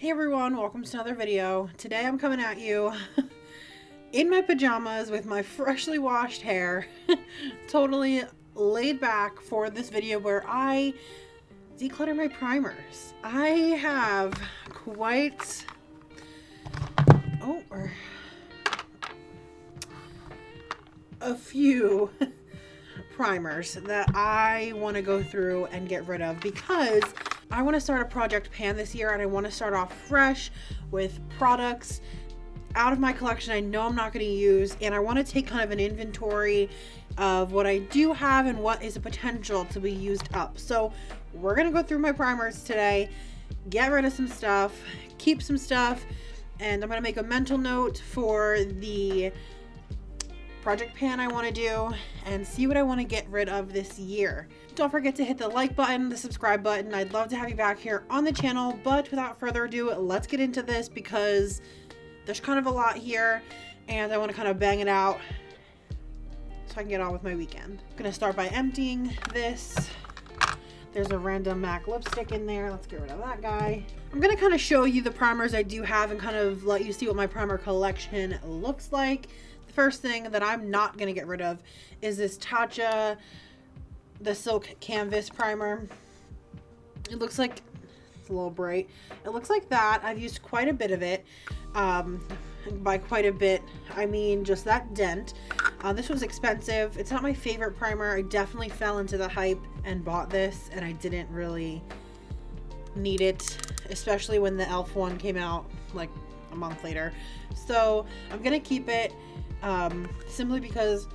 Hey everyone, welcome to another video. Today I'm coming at you in my pajamas with my freshly washed hair, totally laid back for this video where I declutter my primers. I have quite a few primers that I want to go through and get rid of because I want to start a project pan this year and I want to start off fresh with products out of my collection I know I'm not going to use, and I want to take kind of an inventory of what I do have and what is a potential to be used up. So we're going to go through my primers today, get rid of some stuff, keep some stuff, and I'm going to make a mental note for the project pan I want to do and see what I want to get rid of this year. Don't forget to hit the like button, the subscribe button. I'd love to have you back here on the channel, but without further ado, let's get into this because there's kind of a lot here and I want to kind of bang it out so I can get on with my weekend. I'm going to start by emptying this. There's a random MAC lipstick in there. Let's get rid of that guy. I'm going to kind of show you the primers I do have and kind of let you see what my primer collection looks like. The first thing that I'm not going to get rid of is this Tatcha, the Silk Canvas primer. It looks like it's a little bright. It looks like that. I've used quite a bit of it. By quite a bit, I mean just that dent. This was expensive. It's not my favorite primer. I definitely fell into the hype and bought this, and I didn't really need it, especially when the e.l.f. one came out like a month later. So I'm gonna keep it simply because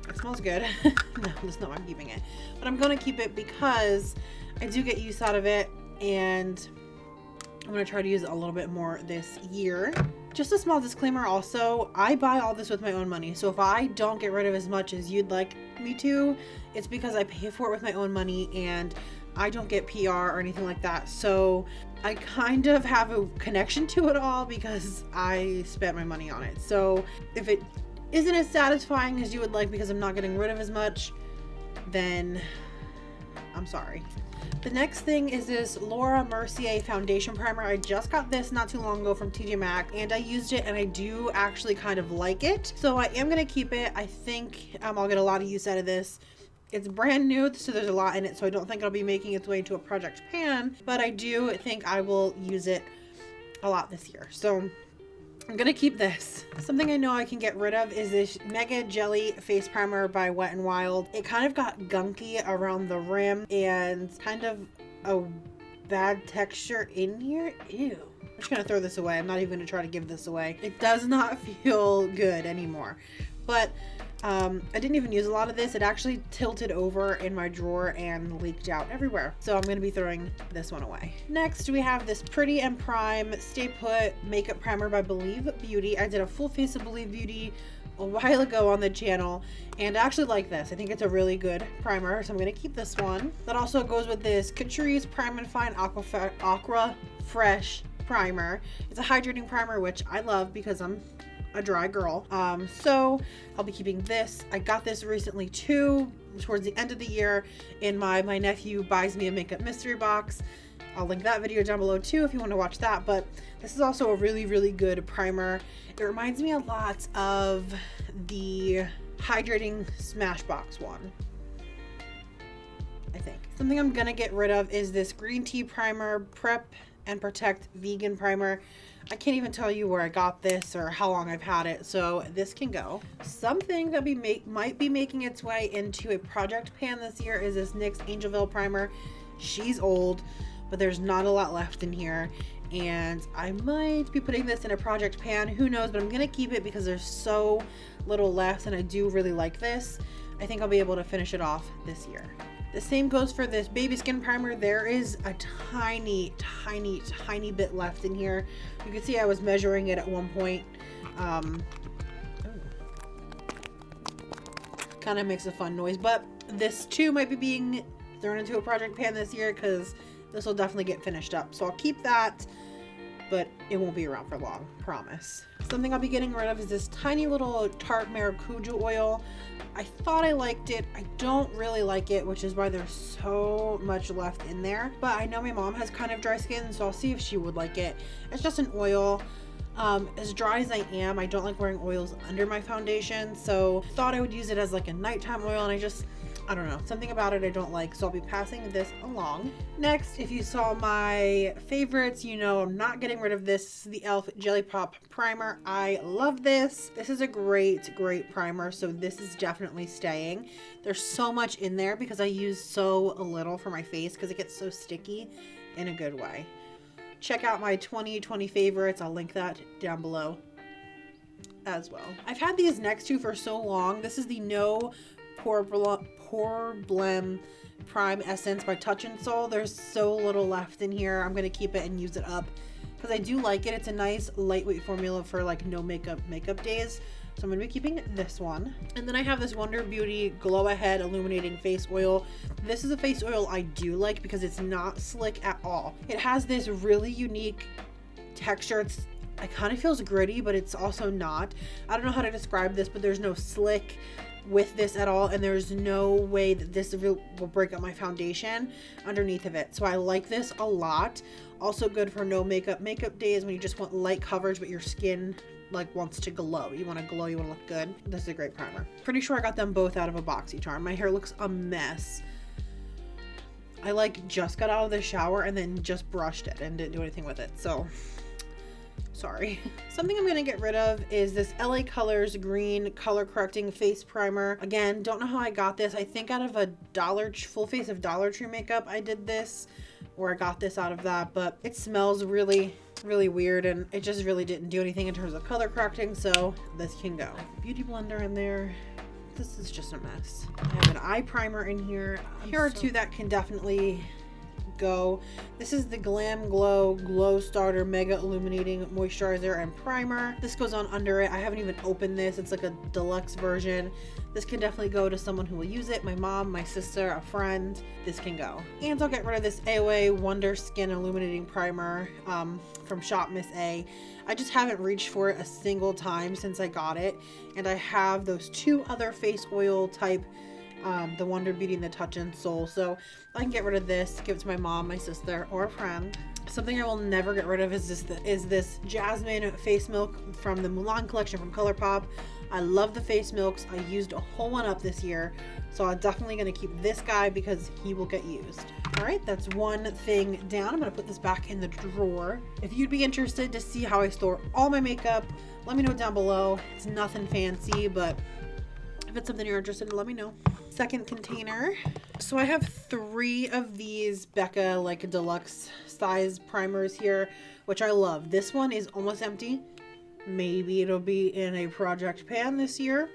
it smells good. No, that's not why I'm keeping it, but I'm gonna keep it because I do get use out of it, and I'm gonna try to use it a little bit more this year. Just a small disclaimer also, I buy all this with my own money, so if I don't get rid of as much as you'd like me to, it's because I pay for it with my own money and I don't get PR or anything like that. So I kind of have a connection to it all because I spent my money on it. So if it isn't as satisfying as you would like because I'm not getting rid of as much, then I'm sorry. The next thing is this Laura Mercier foundation primer. I just got this not too long ago from TJ Maxx and I used it and I do actually kind of like it. So I am going to keep it. I think I'll get a lot of use out of this. It's brand new, so there's a lot in it, so I don't think it'll be making its way into a project pan, but I do think I will use it a lot this year. So I'm gonna keep this. Something I know I can get rid of is this Mega Jelly Face Primer by Wet n Wild. It kind of got gunky around the rim and kind of a bad texture in here. Ew. I'm just gonna throw this away. I'm not even gonna try to give this away. It does not feel good anymore. But I didn't even use a lot of this. It actually tilted over in my drawer and leaked out everywhere. So I'm going to be throwing this one away. Next, we have this Pretty and Prime Stay Put Makeup Primer by Believe Beauty. I did a full face of Believe Beauty a while ago on the channel, and I actually like this. I think it's a really good primer, so I'm going to keep this one. That also goes with this Catrice Prime and Fine Aqua Fresh Primer. It's a hydrating primer, which I love because I'm a dry girl. So I'll be keeping this. I got this recently too, towards the end of the year in my nephew buys me a makeup mystery box. I'll link that video down below too if you want to watch that, but this is also a really, really good primer. It reminds me a lot of the Hydrating Smashbox one, I think. Something I'm gonna get rid of is this Green Tea Primer Prep and Protect Vegan Primer. I can't even tell you where I got this or how long I've had it, so this can go. Something that might be making its way into a project pan this year is this Nyx Angelville Primer. She's old, but there's not a lot left in here, and I might be putting this in a project pan. Who knows, but I'm gonna keep it because there's so little left, and I do really like this. I think I'll be able to finish it off this year. The same goes for this Baby Skin Primer. There is a tiny bit left in here. You can see I was measuring it at one point. Kind of makes a fun noise, but this too might be being thrown into a project pan this year because this will definitely get finished up. So I'll keep that, but it won't be around for long, promise. Something I'll be getting rid of is this tiny little Tarte Maracuja oil. I thought I liked it. I don't really like it, which is why there's so much left in there. But I know my mom has kind of dry skin, so I'll see if she would like it. It's just an oil. As dry as I am, I don't like wearing oils under my foundation, so thought I would use it as like a nighttime oil, and I don't know, something about it I don't like, so I'll be passing this along. Next, if you saw my favorites, you know I'm not getting rid of this, the e.l.f. Jelly Pop Primer. I love this. This is a great primer, so this is definitely staying. There's so much in there because I use so little for my face because it gets so sticky in a good way. Check out my 2020 favorites. I'll link that down below as well. I've had these next two for so long. This is the No Problem Prime Essence by Touch in Sol. There's so little left in here. I'm going to keep it and use it up because I do like it. It's a nice lightweight formula for like no makeup days. So I'm going to be keeping this one. And then I have this Wonder Beauty Glow Ahead Illuminating Face Oil. This is a face oil I do like because it's not slick at all. It has this really unique texture. It kind of feels gritty, but it's also not. I don't know how to describe this, but there's no slick with this at all, and there's no way that this will break up my foundation underneath of it. So I like this a lot. Also good for no makeup days when you just want light coverage, but your skin like wants to glow. You want to glow, you want to look good. This is a great primer. Pretty sure I got them both out of a BoxyCharm. My hair looks a mess. I like just got out of the shower and then just brushed it and didn't do anything with it. So sorry. Something I'm going to get rid of is this LA Colors Green Color Correcting Face Primer. Again, don't know how I got this. I think out of a full face of Dollar Tree makeup I did this, or I got this out of that, but it smells really weird and it just really didn't do anything in terms of color correcting, so this can go. Beauty blender in there. This is just a mess. I have an eye primer in here. Here are two that can definitely go. This is the Glam Glow Glow Starter Mega Illuminating Moisturizer and Primer. This goes on under it. I haven't even opened this. It's like a deluxe version. This can definitely go to someone who will use it. My mom, my sister, a friend. This can go. And I'll get rid of this AOA Wonder Skin Illuminating Primer from Shop Miss A. I just haven't reached for it a single time since I got it. And I have those two other face oil type, the Wonder Beauty and the Touch in Sol. So I can get rid of this, give it to my mom, my sister, or a friend. Something I will never get rid of is this Jasmine face milk from the Mulan collection from ColourPop. I love the face milks. I used a whole one up this year, so I'm definitely going to keep this guy because he will get used. All right, that's one thing down. I'm going to put this back in the drawer. If you'd be interested to see how I store all my makeup, let me know down below. It's nothing fancy, but if it's something you're interested in, let me know. Second container. So I have 3 of these Becca like deluxe size primers here, which I love. This one is almost empty. Maybe it'll be in a project pan this year.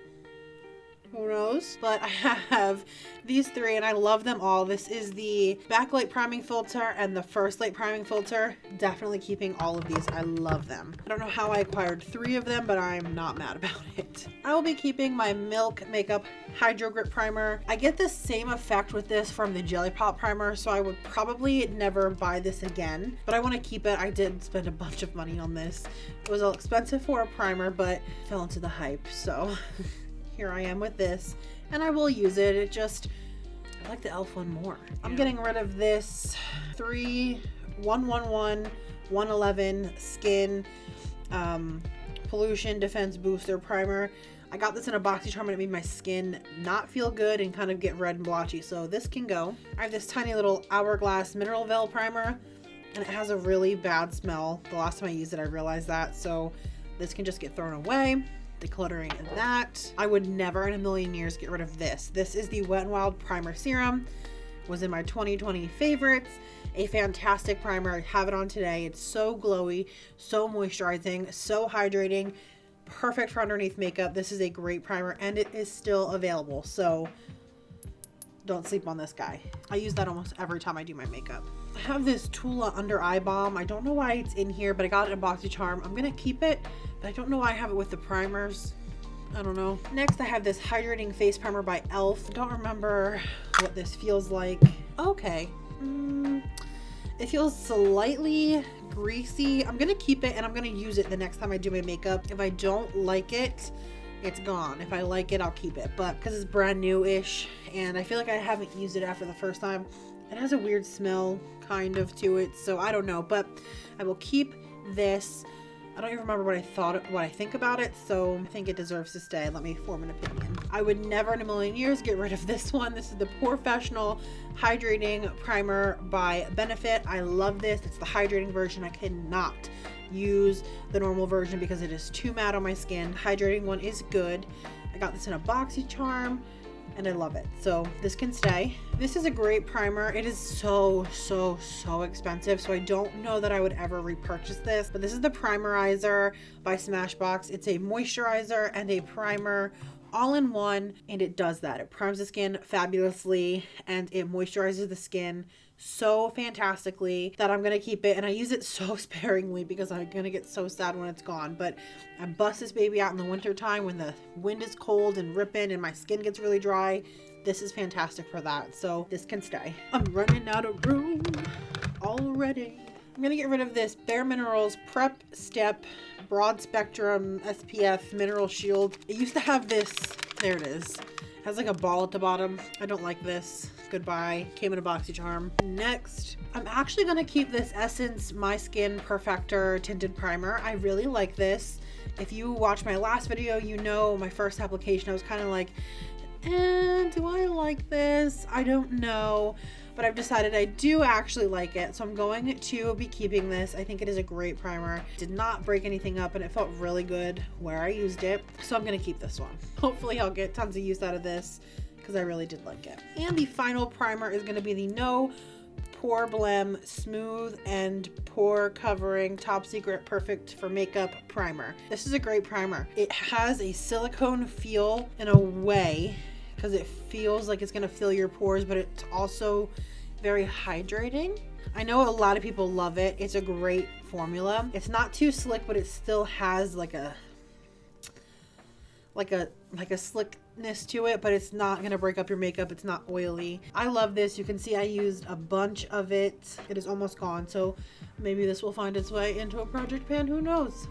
Who knows? But I have these 3 and I love them all. This is the backlight priming filter and the first light priming filter. Definitely keeping all of these. I love them. I don't know how I acquired 3 of them, but I'm not mad about it. I will be keeping my Milk Makeup Hydro Grip Primer. I get the same effect with this from the Jelly Pop Primer, so I would probably never buy this again, but I want to keep it. I did spend a bunch of money on this. It was expensive for a primer, but fell into the hype, so here I am with this, and I will use it. I like the e.l.f. one more. I'm getting rid of this 111 Skin Pollution Defense Booster Primer. I got this in a BoxyCharm and it made my skin not feel good and kind of get red and blotchy, so this can go. I have this tiny little Hourglass Mineral Veil Primer, and it has a really bad smell. The last time I used it, I realized that, so this can just get thrown away. Decluttering that. I would never in a million years get rid of this. This is the Wet n Wild Primer Serum. Was in my 2020 favorites. A fantastic primer. I have it on today. It's so glowy, so moisturizing, so hydrating. Perfect for underneath makeup. This is a great primer and it is still available, so don't sleep on this guy. I use that almost every time I do my makeup. I have this Tula Under Eye Balm. I don't know why it's in here, but I got it in BoxyCharm. I'm gonna keep it, but I don't know why I have it with the primers. I don't know. Next, I have this Hydrating Face Primer by e.l.f. I don't remember what this feels like. Okay. It feels slightly greasy. I'm gonna keep it and I'm gonna use it the next time I do my makeup. If I don't like it, it's gone. If I like it, I'll keep it. But because it's brand new-ish and I feel like I haven't used it after the first time, it has a weird smell kind of to it. So I don't know, but I will keep this. I don't even remember what I think about it, so I think it deserves to stay. Let me form an opinion. I would never in a million years get rid of this one. This is the Porefessional Hydrating Primer by Benefit. I love this. It's the hydrating version. I cannot use the normal version because it is too matte on my skin. Hydrating one is good. I got this in a BoxyCharm and I love it. So this can stay. This is a great primer. It is so expensive, so I don't know that I would ever repurchase this, but this is the Primerizer by Smashbox. It's a moisturizer and a primer all in one, and it does that. It primes the skin fabulously and it moisturizes the skin so fantastically that I'm gonna keep it, and I use it so sparingly because I'm gonna get so sad when it's gone. But I bust this baby out in the winter time when the wind is cold and ripping and my skin gets really dry. This is fantastic for that, so this can stay. I'm running out of room already. I'm gonna get rid of this Bare Minerals Prep Step Broad Spectrum SPF Mineral Shield. It used to have this, there it is. It has like a ball at the bottom. I don't like this. Goodbye. Came in a BoxyCharm. Next, I'm actually gonna keep this Essence My Skin Perfector Tinted Primer. I really like this. If you watched my last video, you know my first application, I was kind of like, do I like this? I don't know. But I've decided I do actually like it, so I'm going to be keeping this. I think it is a great primer. Did not break anything up and it felt really good where I used it, so I'm gonna keep this one. Hopefully I'll get tons of use out of this because I really did like it. And the final primer is gonna be the No Pore Blem Smooth and Pore Covering Top Secret Perfect for Makeup Primer. This is a great primer. It has a silicone feel in a way, because it feels like it's gonna fill your pores, but it's also very hydrating. I know a lot of people love it. It's a great formula. It's not too slick, but it still has like a slickness to it, but it's not gonna break up your makeup. It's not oily. I love this. You can see I used a bunch of it. It is almost gone, so maybe this will find its way into a project pan. Who knows?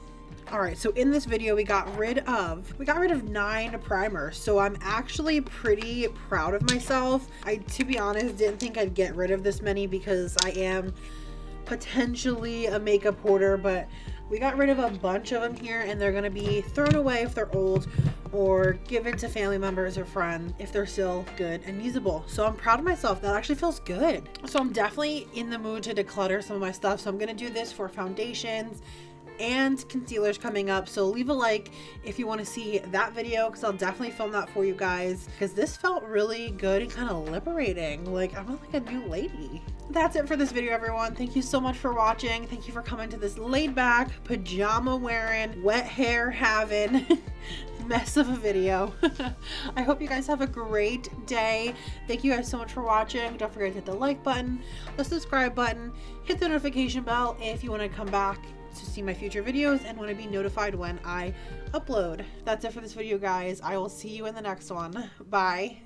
All right, so in this video we got rid of 9 primers, so I'm actually pretty proud of myself. I, to be honest, didn't think I'd get rid of this many because I am potentially a makeup hoarder, but we got rid of a bunch of them here, and they're gonna be thrown away if they're old or given to family members or friends if they're still good and usable. So I'm proud of myself. That actually feels good. So I'm definitely in the mood to declutter some of my stuff, so I'm gonna do this for foundations and concealers coming up. So leave a like if you want to see that video, because I'll definitely film that for you guys, because this felt really good and kind of liberating. Like I'm like a new lady. That's it for this video, everyone. Thank you so much for watching. Thank you for coming to this laid back, pajama wearing, wet hair having mess of a video. I hope you guys have a great day. Thank you guys so much for watching. Don't forget to hit the like button, the subscribe button, hit the notification bell if you want to come back to see my future videos and want to be notified when I upload. That's it for this video, guys. I will see you in the next one. Bye.